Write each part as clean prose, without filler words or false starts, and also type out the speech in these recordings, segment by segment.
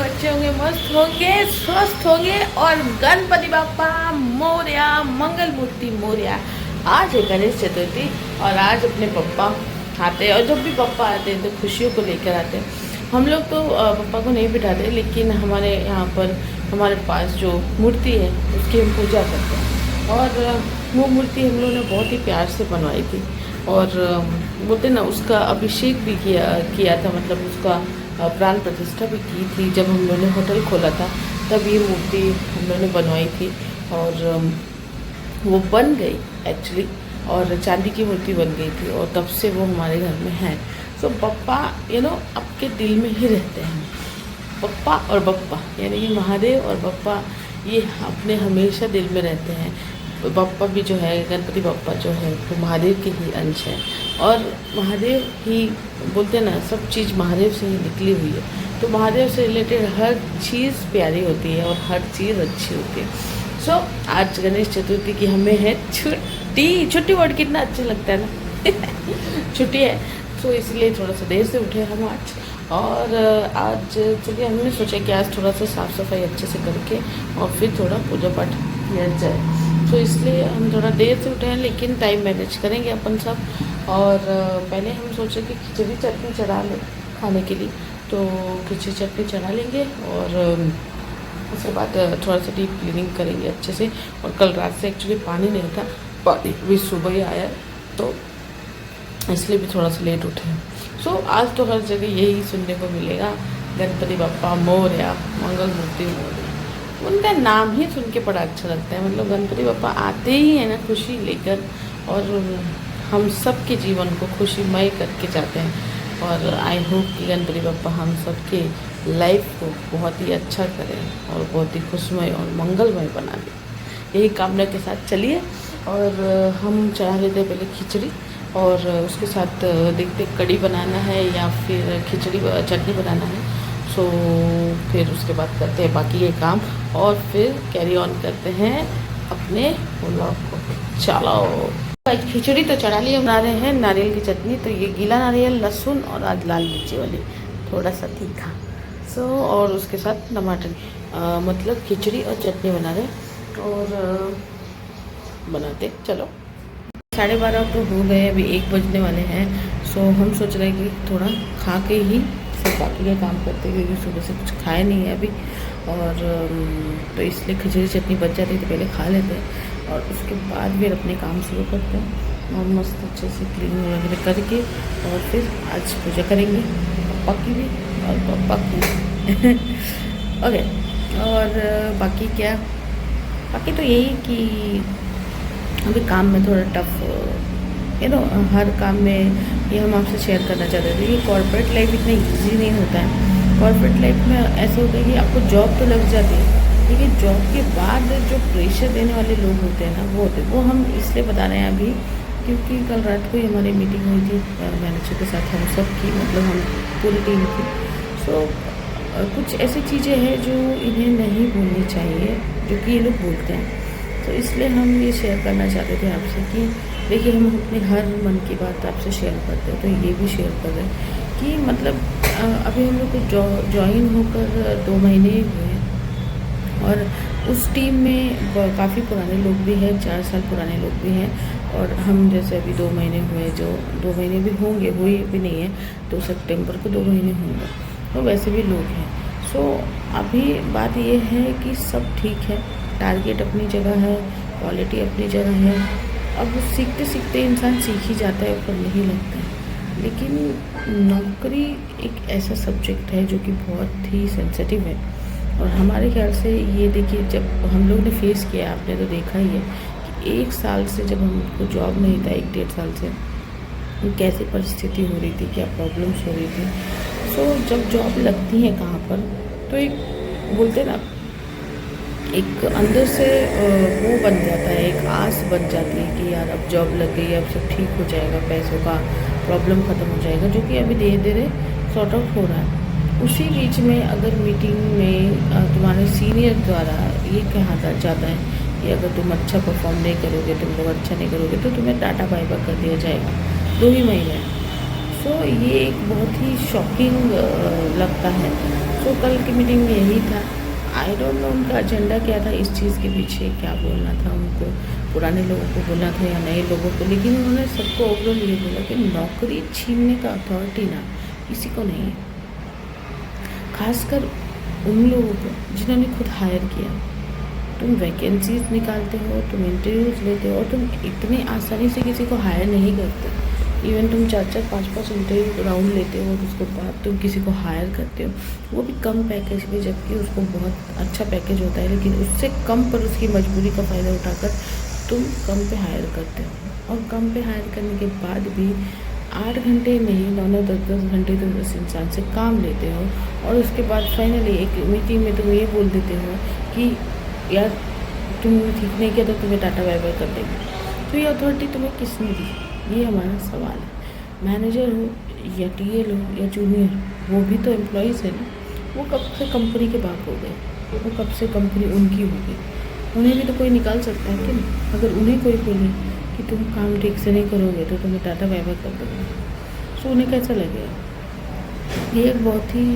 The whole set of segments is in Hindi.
अच्छे होंगे, मस्त होंगे, स्वस्थ होंगे और गणपति बाप्पा मोरया, मंगल मूर्ति मोरया। आज है गणेश चतुर्थी और आज अपने पप्पा आते हैं और जब भी पप्पा आते हैं तो खुशियों को लेकर आते हैं। हम लोग तो पप्पा को नहीं बिठाते, लेकिन हमारे यहाँ पर हमारे पास जो मूर्ति है उसकी हम पूजा करते हैं और वो मूर्ति हम लोगों ने बहुत ही प्यार से बनवाई थी और बोलते ना उसका अभिषेक भी किया था, मतलब उसका प्राण प्रतिष्ठा भी की थी। जब हम लोगों ने होटल खोला था तब ये मूर्ति हम लोगों ने बनवाई थी और वो बन गई एक्चुअली, और चांदी की मूर्ति बन गई थी और तब से वो हमारे घर में है। तो पप्पा आपके दिल में ही रहते हैं। पप्पा और बप्पा यानी कि महादेव और बप्पा ये अपने हमेशा दिल में रहते हैं। बप्पा भी जो है, गणपति बप्पा जो है वो महादेव के ही अंश है और महादेव ही बोलते हैं ना, सब चीज़ महादेव से ही निकली हुई है। तो महादेव से रिलेटेड हर चीज़ प्यारी होती है और हर चीज़ अच्छी होती है। सो आज गणेश चतुर्थी की हमें है छुट्टी। छुट्टी वर्ड कितना अच्छा लगता है ना छुट्टी है, सो इसलिए थोड़ा सा देर से उठे हम आज। और आज चलिए हमने सोचा कि आज थोड़ा सा साफ़ सफाई अच्छे से करके और फिर थोड़ा पूजा पाठ किया जाए। तो इसलिए हम थोड़ा देर से उठे हैं, लेकिन टाइम मैनेज करेंगे अपन सब। और पहले हम सोचे कि खिचड़ी चटनी चढ़ा लें खाने के लिए, तो खिचड़ी चटनी चढ़ा लेंगे और उसके बाद थोड़ा सा डीप क्लीनिंग करेंगे अच्छे से। और कल रात से एक्चुअली पानी नहीं था, पानी भी सुबह ही आया, तो इसलिए भी थोड़ा सा लेट उठे हैं। सो आज तो हर जगह यही सुनने को मिलेगा, गणपति बाप्पा मोरया, मंगल मूर्ति मोरया। उनका नाम ही सुन के बड़ा अच्छा लगता है। मतलब गणपति बाप्पा आते ही है ना खुशी लेकर, और हम सब के जीवन को खुशीमय करके जाते हैं। और आई होप कि गणपति बाप्पा हम सब के लाइफ को बहुत ही अच्छा करें और बहुत ही खुशमय और मंगलमय बना दें, यही कामना के साथ चलिए। और हम चढ़ा लेते हैं पहले खिचड़ी और उसके साथ देखते कड़ी बनाना है या फिर खिचड़ी चटनी बनाना है। सो फिर उसके बाद करते हैं बाकी ये काम और फिर कैरी ऑन करते हैं अपने व्लॉग को। चलो खिचड़ी तो चढ़ा ली, बना रहे हैं नारियल की चटनी। तो ये गीला नारियल, लहसुन और आज लाल मिर्ची वाली, थोड़ा सा तीखा। सो और उसके साथ टमाटर, मतलब खिचड़ी और चटनी बना रहे और बनाते। चलो 12:30 तो हो गए, अभी 1 बजने वाले हैं। सो हम सोच रहे हैं कि थोड़ा खा के ही फिर बाकी का काम करते हैं, क्योंकि सुबह से कुछ खाए नहीं है अभी। और तो इसलिए खिचड़ी चटनी बच जाती है तो पहले खा लेते हैं और उसके बाद फिर अपने काम शुरू करते हैं और मस्त अच्छे से क्लीनिंग वगैरह करके और फिर आज पूजा करेंगे पप्पा की भी और पप्पा की ओके। और बाकी क्या, बाकी तो यही कि अभी काम में थोड़ा टफ हर काम में ये हम आपसे शेयर करना चाहते थे कि कॉर्पोरेट लाइफ इतना ईजी नहीं होता है। कॉर्पोरेट लाइफ में ऐसा होता है कि आपको जॉब तो लग जाती है, लेकिन जॉब के बाद जो प्रेशर देने वाले लोग होते हैं ना, वो हम इसलिए बता रहे हैं अभी, क्योंकि कल रात को ही हमारी मीटिंग हुई थी मैनेजर के साथ, हम सब की, मतलब हम पूरी टीम की। सो कुछ ऐसी चीज़ें हैं जो इन्हें नहीं भूलनी चाहिए, जो कि ये लोग भूलते हैं। तो इसलिए हम ये शेयर करना चाहते थे आपसे कि देखिए, हम अपने हर मन की बात आपसे शेयर करते हैं, तो ये भी शेयर कर रहे हैं कि मतलब अभी हम लोग को ज्वाइन होकर 2 महीने ही हुए हैं और उस टीम में काफ़ी पुराने लोग भी हैं, 4 साल पुराने लोग भी हैं। और हम जैसे अभी 2 महीने हुए, जो 2 महीने भी होंगे, हुए भी नहीं है, तो सितंबर को 2 महीने होंगे, तो वैसे भी लोग हैं। सो अभी बात ये है कि सब ठीक है, टारगेट अपनी जगह है, क्वालिटी अपनी जगह है। अब सीखते सीखते इंसान सीख ही जाता है, ऊपर नहीं लगता है। लेकिन नौकरी एक ऐसा सब्जेक्ट है जो कि बहुत ही सेंसिटिव है और हमारे ख्याल से ये देखिए, जब हम लोग ने फेस किया, आपने तो देखा ही है कि 1 साल से जब हमको जॉब नहीं था, 1-1.5 साल से कैसी परिस्थिति हो रही थी, क्या प्रॉब्लम्स हो रही थी। सो जब जॉब लगती है कहाँ पर, तो एक बोलते ना, एक अंदर से वो बन जाता है, एक आस बन जाती है कि यार अब जॉब लग गई, अब सब ठीक हो जाएगा, पैसों का प्रॉब्लम ख़त्म हो जाएगा, जो कि अभी धीरे धीरे सॉर्ट आउट हो रहा है। उसी बीच में अगर मीटिंग में तुम्हारे सीनियर द्वारा ये कहा जाता है कि अगर तुम अच्छा परफॉर्म नहीं करोगे, तुम लोग अच्छा नहीं करोगे, तो तुम्हें टाटा बाय बाय कर दिया जाएगा 2 ही महीने। सो ये एक बहुत ही शॉकिंग लगता है। सो कल की मीटिंग में यही था। आई डोंट नो उनका एजेंडा क्या था, इस चीज़ के पीछे क्या बोलना था उनको, पुराने लोगों को बोलना था या नए लोगों को। लेकिन उन्होंने सबको ओवरऑल ये बोला कि नौकरी छीनने का अथॉरिटी ना किसी को नहीं है, खासकर उन लोगों को जिन्होंने खुद हायर किया। तुम वैकेंसीज निकालते हो, तुम इंटरव्यूज़ लेते हो, और तुम इतने आसानी से किसी को हायर नहीं करते। इवन तुम 4-4, 5-5 इंटरव्यू राउंड लेते हो और उसके बाद तुम किसी को हायर करते हो, वो भी कम पैकेज पे, जबकि उसको बहुत अच्छा पैकेज होता है, लेकिन उससे कम पर उसकी मजबूरी का फ़ायदा उठाकर तुम कम पे हायर करते हो। और कम पे हायर करने के बाद भी 8 घंटे नहीं, 9-9, 10-10 घंटे तुम उस इंसान से काम लेते हो, और उसके बाद फाइनली एक मीटिंग में तुम ये बोल देते हो कि यार तुमने ठीक नहीं किया तो तुम्हें टाटा बाय बाय कर देंगे। तो ये अथॉरिटी तुम्हें किसने दी, ये हमारा सवाल है। मैनेजर हो या टीएल हो या जूनियर, वो भी तो एम्प्लॉयज़ है ना। वो कब से कंपनी के बाप हो गए, वो कब से कंपनी उनकी हो गई, उन्हें भी तो कोई निकाल सकता है कि नहीं। अगर उन्हें कोई बोले कि तुम काम ठीक से नहीं करोगे तो तुम्हें टाटा बाय बाय कर दोगे, तो उन्हें कैसा लगेगा। ये एक बहुत ही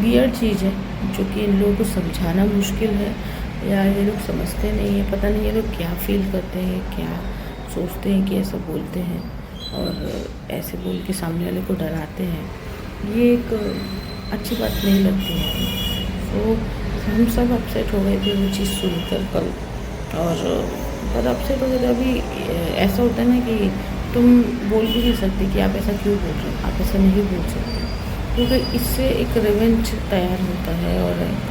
वियर्ड चीज़ है जो कि इन लोगों को समझाना मुश्किल है, या ये लोग समझते नहीं है। पता नहीं ये लोग क्या फील करते हैं, क्या सोचते हैं कि ऐसा बोलते हैं और ऐसे बोल के सामने वाले को डराते हैं। ये एक अच्छी बात नहीं लगती है। तो हम सब अपसेट हो गए थे वो चीज़ सुनकर कल, और पर अपसेट हो गए थे। अभी ऐसा होता है ना कि तुम बोल भी नहीं सकते कि आप ऐसा क्यों बोल रहे हो, आप ऐसा नहीं बोल सकते, क्योंकि इससे एक रिवेंज तैयार होता है और एक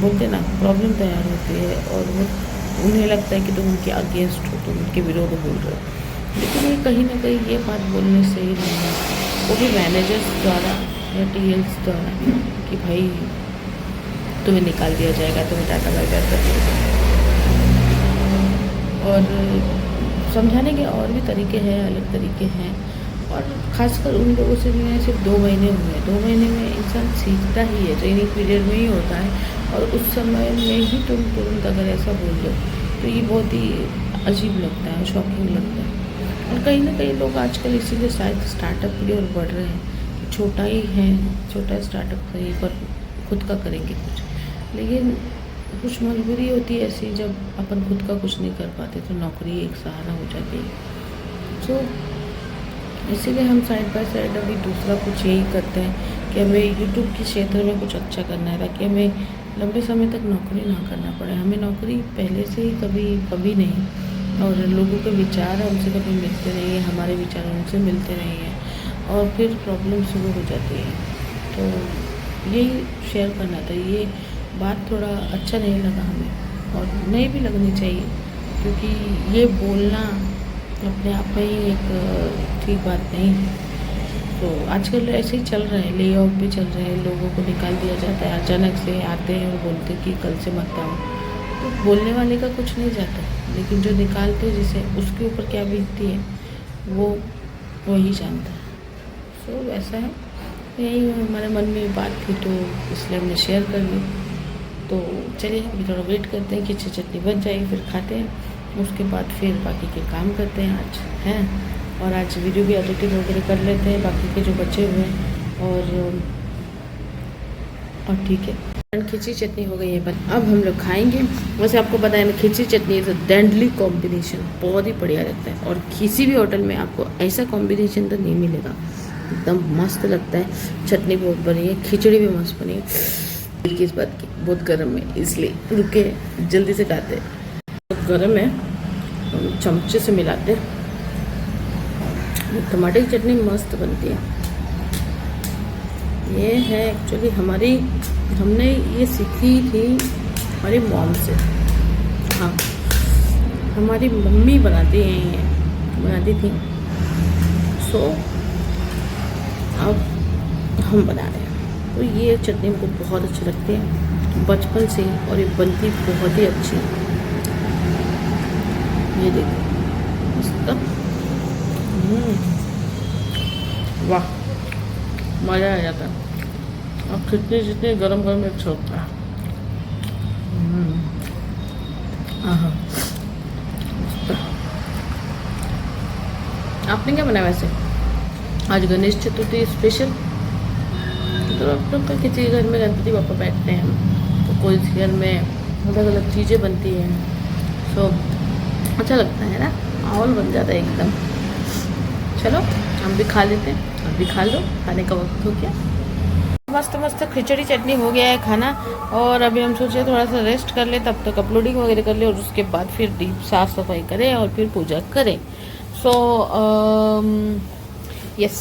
बोलते ना प्रॉब्लम तैयार होती है, और वो उन्हें लगता है कि तुम उनके अगेंस्ट हो, तुम उनके विरोध बोल रहे हो। लेकिन ये कहीं ना कहीं ये बात बोलने से ही नहीं है, वो भी मैनेजर्स द्वारा या टीएल्स द्वारा कि भाई तुम्हें निकाल दिया जाएगा, तुम्हें टाटा बाय बाय कर दिया जाएगा। और समझाने के और भी तरीके हैं, अलग तरीके हैं। और ख़ासकर उन लोगों से जो है सिर्फ 2 महीने हुए हैं, 2 महीने में इंसान सीखता ही है, ट्रेनिंग पीरियड में ही होता है। और उस समय में ही तुम तुरंत अगर ऐसा बोल दो तो ये बहुत ही अजीब लगता है, शॉकिंग लगता है। और कहीं ना कहीं लोग आजकल इसीलिए शायद स्टार्टअप की ओर बढ़ रहे हैं। छोटा ही है, छोटा स्टार्टअप सही, पर खुद का करेंगे कुछ। लेकिन कुछ मजबूरी होती है ऐसी, जब अपन खुद का कुछ नहीं कर पाते तो नौकरी एक सहारा हो जाती है। सो इसीलिए हम साइड बाय साइड अभी दूसरा कुछ यही करते हैं कि हमें यूट्यूब के क्षेत्र में कुछ अच्छा करना है, ताकि हमें लंबे समय तक नौकरी ना करना पड़े। हमें नौकरी पहले से ही कभी नहीं, और लोगों के विचार हमसे कभी मिलते नहीं हैं, हमारे विचार उनसे मिलते नहीं हैं, और फिर प्रॉब्लम शुरू हो जाती है। तो यही शेयर करना था। ये बात थोड़ा अच्छा नहीं लगा हमें, और नहीं भी लगनी चाहिए, क्योंकि ये बोलना अपने आप में ही एक ठीक बात नहीं है। तो आजकल ऐसे ही चल रहा है, ले ऑफ भी चल रहे हैं, लोगों को निकाल दिया जाता है। अचानक से आते हैं और बोलते कि कल से मत आओ, तो बोलने वाले का कुछ नहीं जाता, लेकिन जो निकालते हैं जिसे, उसके ऊपर क्या बीतती है वो ही जानता है। सो वैसा है, यही हमारे मन में बात थी तो इसलिए हमने शेयर कर दी। तो चलिए अभी थोड़ा वेट करते हैं कि चटनी बन जाएगी, फिर खाते हैं, उसके बाद फिर बाकी के काम करते हैं आज हैं। और आज वीडियो भी एडिटिंग वगैरह कर लेते हैं बाकी के जो बचे हुए हैं। और ठीक है, खिचड़ी चटनी हो गई है बस, अब हम लोग खाएंगे। वैसे आपको पता है ना, खिचड़ी चटनी इज़ अ डेडली कॉम्बिनेशन, बहुत ही बढ़िया लगता है। और किसी भी होटल में आपको ऐसा कॉम्बिनेशन तो नहीं मिलेगा, एकदम मस्त लगता है। चटनी भी बहुत बनी है, खिचड़ी भी मस्त बनी है। किस बात की, बहुत गर्म है, इसलिए रुके जल्दी से खाते हैं। बहुत गर्म है, चमचे से मिलाते। टमाटर की चटनी मस्त बनती है। ये है एक्चुअली हमने ये सीखी थी हमारी मॉम से। हाँ, हमारी मम्मी बनाती हैं, ये बनाती थी। सो अब हम बना रहे हैं। तो ये चटनी हमको बहुत अच्छी लगती है बचपन से, और ये बनती बहुत ही अच्छी है। ये देखिए वाह, मज़ा आ जाता है। अब कितनी जितनी गरम गरम एक होता है। आपने क्या बनाया वैसे? आज गणेश चतुर्थी स्पेशल। तो आप लोग का किसी घर में गणपति पापा बैठते हैं तो कोई घर में अलग अलग चीज़ें बनती हैं। सो अच्छा लगता है ना, माहौल बन जाता है एकदम। चलो हम भी खा लेते हैं, आप भी खा लो, खाने का वक्त हो गया। मस्त मस्त खिचड़ी चटनी हो गया है खाना। और अभी हम सोचे थोड़ा सा रेस्ट कर ले, तब तक अपलोडिंग वगैरह कर ले और उसके बाद फिर डीप साफ़ सफाई करें और फिर पूजा करें। सो यस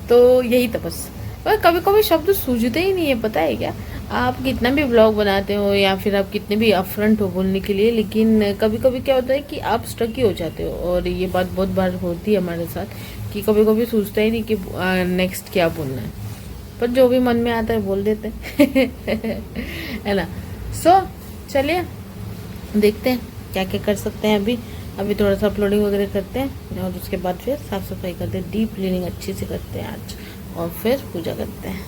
तो यही तो बस। पर कभी कभी शब्द सूझते ही नहीं है, पता है क्या? आप कितना भी ब्लॉग बनाते हो या फिर आप कितने भी अपफ्रंट हो बोलने के लिए, लेकिन कभी कभी क्या होता है कि आप स्टक ही हो जाते हो। और ये बात बहुत बार होती है हमारे साथ कि कभी कभी सोचता ही नहीं कि नेक्स्ट क्या बोलना है, पर जो भी मन में आता है बोल देते हैं है ना। सो चलिए देखते हैं क्या क्या कर सकते हैं। अभी थोड़ा सा अपलोडिंग वगैरह करते हैं और उसके बाद फिर साफ़ सफाई करते हैं, डीप क्लीनिंग अच्छे से करते हैं आज, और फिर पूजा करते हैं।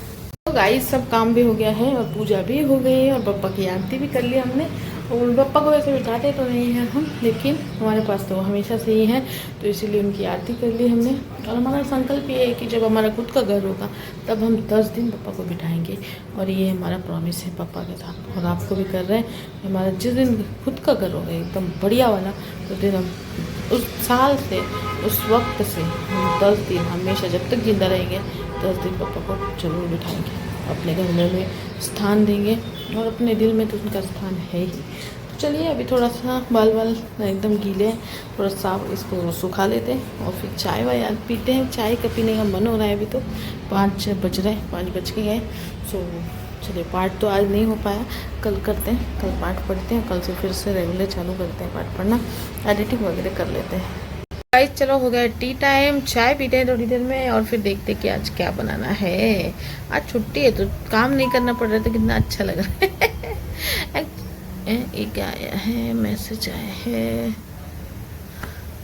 तो गाइस सब काम भी हो गया है और पूजा भी हो गई है और पप्पा की आरती भी कर ली हमने। और पप्पा को वैसे बिठाते तो नहीं हैं हम, लेकिन हमारे पास तो हमेशा से ही है, तो इसीलिए उनकी आरती कर ली हमने। और हमारा संकल्प ये है कि जब हमारा खुद का घर होगा तब हम 10 दिन पप्पा को बिठाएंगे, और ये हमारा प्रॉमिस है पप्पा के साथ। और आपको भी कर रहे हैं, हमारा जिस दिन खुद का घर होगा एकदम बढ़िया वाला, उस दिन हम उस साल से उस वक्त से हम 10 दिन हमेशा जब तक जिंदा रहेंगे 10 दिन पापा को जरूर बिठाएंगे, अपने घर में स्थान देंगे, और अपने दिल में तो उनका स्थान है ही। तो चलिए अभी थोड़ा सा बाल एकदम गीले हैं, थोड़ा साफ इसको सुखा लेते हैं और फिर चाय वाय पीते हैं। चाय का पीने का मन हो रहा है, अभी तो 5 बज रहे हैं, 5 बज के गए। सो चलिए पाठ तो आज नहीं हो पाया, कल करते हैं, कल पाठ पढ़ते हैं, कल से फिर से रेगुलर चालू करते हैं पाठ पढ़ना, एडिटिंग वगैरह कर लेते हैं। गाइस चलो हो गया टी टाइम, चाय पीते हैं थोड़ी देर में और फिर देखते हैं कि आज क्या बनाना है। आज छुट्टी है तो काम नहीं करना पड़ रहा है, तो कितना अच्छा लग रहा है। एक आया है मैसेज, आया है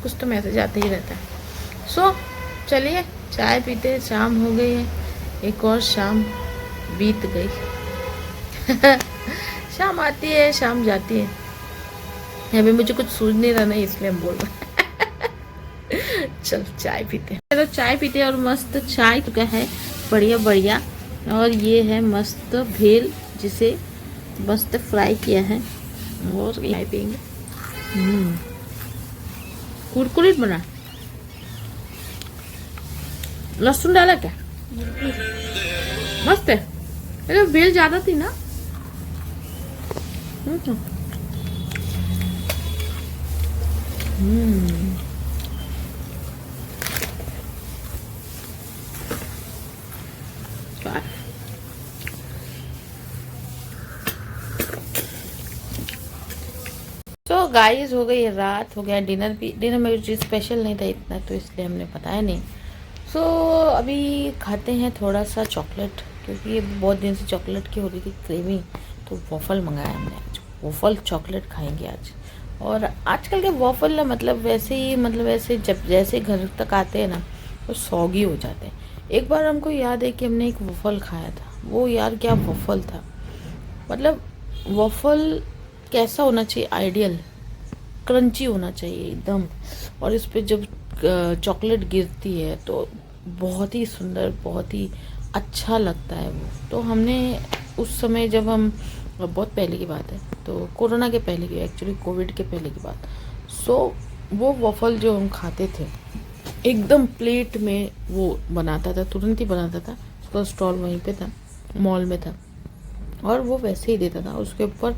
कुछ तो मैसेज आते ही रहता है। सो चलिए चाय पीते, शाम हो गई है, एक और शाम बीत गई। शाम आती है शाम जाती है, अभी मुझे कुछ सूझ नहीं रहा ना, इसलिए हम बोल रहे हैं। चल चाय पीते हैं, चलो चाय पीते हैं। और मस्त चाय चुका है बढ़िया बढ़िया, और ये है मस्त भेल जिसे मस्त फ्राई किया है, और चाय पियेंगे। कुरकुरीत बना, लहसुन डाला क्या? मस्त है। अरे भेल ज्यादा थी ना। तो गाइस हो गई रात, हो गया डिनर भी। डिनर में कुछ स्पेशल नहीं था इतना, तो इसलिए हमने बताया नहीं। सो अभी खाते हैं थोड़ा सा चॉकलेट, क्योंकि ये बहुत दिन से चॉकलेट की हो रही थी क्रेविंग, तो वॉफल मंगाया हमने आज। वॉफल चॉकलेट खाएंगे आज। और आजकल के वॉफल मतलब वैसे ही, मतलब ऐसे जब जैसे घर तक आते हैं ना तो सौगी हो जाते हैं। एक बार हमको याद है कि हमने एक वॉफल खाया था, वो यार क्या वॉफल था। मतलब वॉफल कैसा होना चाहिए, आइडियल क्रंची होना चाहिए एकदम, और इस पे जब चॉकलेट गिरती है तो बहुत ही सुंदर, बहुत ही अच्छा लगता है वो। तो हमने उस समय, जब हम, बहुत पहले की बात है, तो कोरोना के पहले की, एक्चुअली कोविड के पहले की बात। सो वो वॉफल जो हम खाते थे एकदम प्लेट में वो बनाता था, तुरंत ही बनाता था, उसका स्टॉल वहीं पे था, मॉल में था, और वो वैसे ही देता था। उसके ऊपर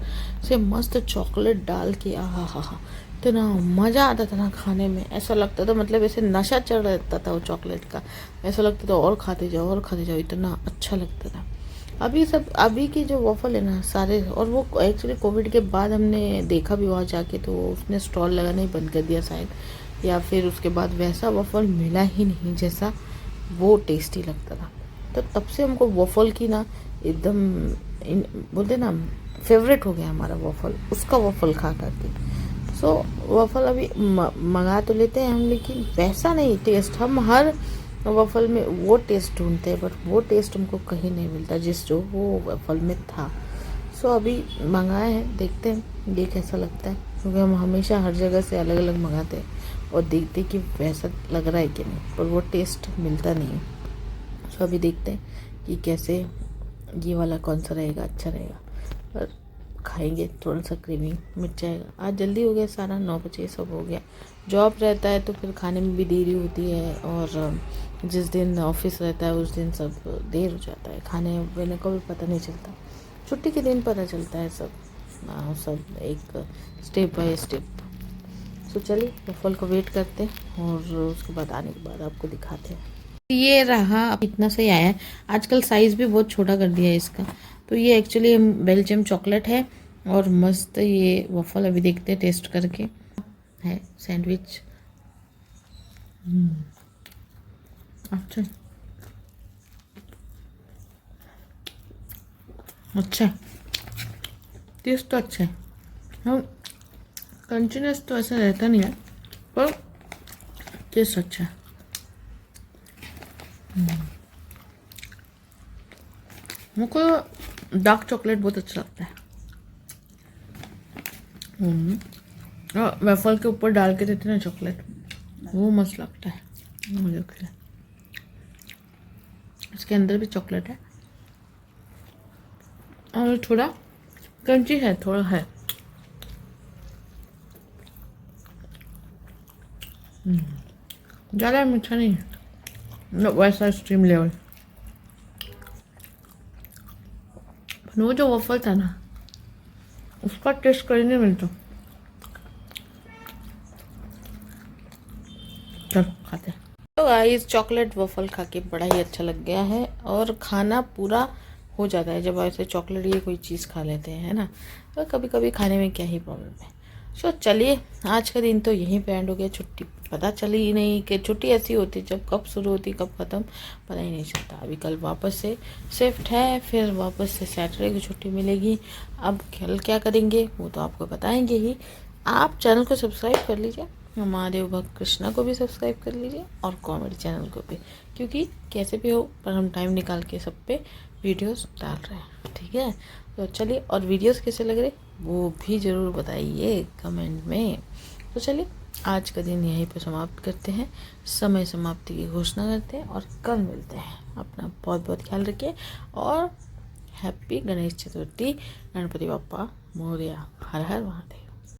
से मस्त चॉकलेट डाल के, आहा हा हा, इतना मज़ा आता था ना खाने में। ऐसा लगता था मतलब ऐसे नशा चढ़ रहता था वो चॉकलेट का, ऐसा लगता था और खाते जाओ और खाते जाओ, इतना अच्छा लगता था। अभी की जो वॉफल है ना सारे, और वो एक्चुअली कोविड के बाद हमने देखा भी वहाँ जाके, तो उसने स्टॉल लगाना ही बंद कर दिया शायद, या फिर उसके बाद वैसा वॉफल मिला ही नहीं जैसा वो टेस्टी लगता था। तो तब से हमको वॉफल की ना एकदम बोलते ना फेवरेट हो गया हमारा वॉफल, उसका वॉफल खा करके। सो वॉफल अभी मंगा तो लेते हैं हम, लेकिन वैसा नहीं टेस्ट, हम हर वॉफल में वो टेस्ट ढूंढते हैं, बट वो टेस्ट हमको कहीं नहीं मिलता जो वो वॉफल में था। सो अभी मंगाए हैं, देखते हैं ये कैसा लगता है, क्योंकि हम हमेशा हर जगह से अलग अलग मंगाते हैं और देखते कि वैसा लग रहा है कि नहीं, पर वो टेस्ट मिलता नहीं है। तो अभी देखते हैं कि कैसे ये वाला कौन सा रहेगा, अच्छा रहेगा। पर खाएंगे, थोड़ा सा क्रीमी मिट जाएगा। आज जल्दी हो गया सारा, 9 बजे सब हो गया। जॉब रहता है तो फिर खाने में भी देरी होती है, और जिस दिन ऑफिस रहता है उस दिन सब देर हो जाता है, खाने पीने का भी पता नहीं चलता। छुट्टी के दिन पता चलता है सब, सब एक स्टेप बाय स्टेप। तो चलिए वफल को वेट करते हैं और उसके बाद आने के बाद आपको दिखाते हैं। ये रहा, इतना सही आया है। आजकल साइज़ भी बहुत छोटा कर दिया है इसका। तो ये एक्चुअली बेल्जियम चॉकलेट है और मस्त ये वफल अभी देखते हैं टेस्ट करके। है सैंडविच। अच्छा अच्छा, टेस्ट तो अच्छा है। हाँ, कंटिन्यूस तो ऐसा रहता नहीं है, पर टेस्ट अच्छा है। मुझको डार्क चॉकलेट बहुत अच्छा लगता है। और वेफल के ऊपर डाल के देते ना चॉकलेट, वो मस्त लगता है मुझे। इसके अंदर भी चॉकलेट है और थोड़ा क्रंची है, थोड़ा है। ज़्यादा मीठा नहीं है, वैसा स्ट्रीम लेवल। वो जो वफल था ना, उसका टेस्ट कहीं नहीं मिलता। चलो खाते हैं। तो गाइस चॉकलेट वफल खा के बड़ा ही अच्छा लग गया है, और खाना पूरा हो जाता है जब ऐसे चॉकलेट ये कोई चीज़ खा लेते हैं, है ना। तो कभी कभी खाने में क्या ही प्रॉब्लम है। सो चलिए आज का दिन तो यहीं पे एंड हो गया। छुट्टी पता चली ही नहीं कि छुट्टी ऐसी होती जब कब शुरू होती कब ख़त्म पता ही नहीं चलता। अभी कल वापस से शिफ्ट है, फिर वापस से सैटरडे की छुट्टी मिलेगी। अब कल क्या करेंगे वो तो आपको बताएंगे ही। आप चैनल को सब्सक्राइब कर लीजिए, महादेव भक्त कृष्णा को भी सब्सक्राइब कर लीजिए, और कॉमेडी चैनल को भी, क्योंकि कैसे भी हो पर हम टाइम निकाल के सब पे वीडियोस डाल रहे हैं, ठीक है। तो चलिए, और वीडियोस कैसे लग रहे वो भी ज़रूर बताइए कमेंट में। तो चलिए आज का दिन यहीं पर समाप्त करते हैं, समय समाप्ति की घोषणा करते हैं और कल मिलते हैं। अपना बहुत बहुत ख्याल रखिए और हैप्पी गणेश चतुर्थी। गणपति बप्पा मोरया। हर हर महादेव।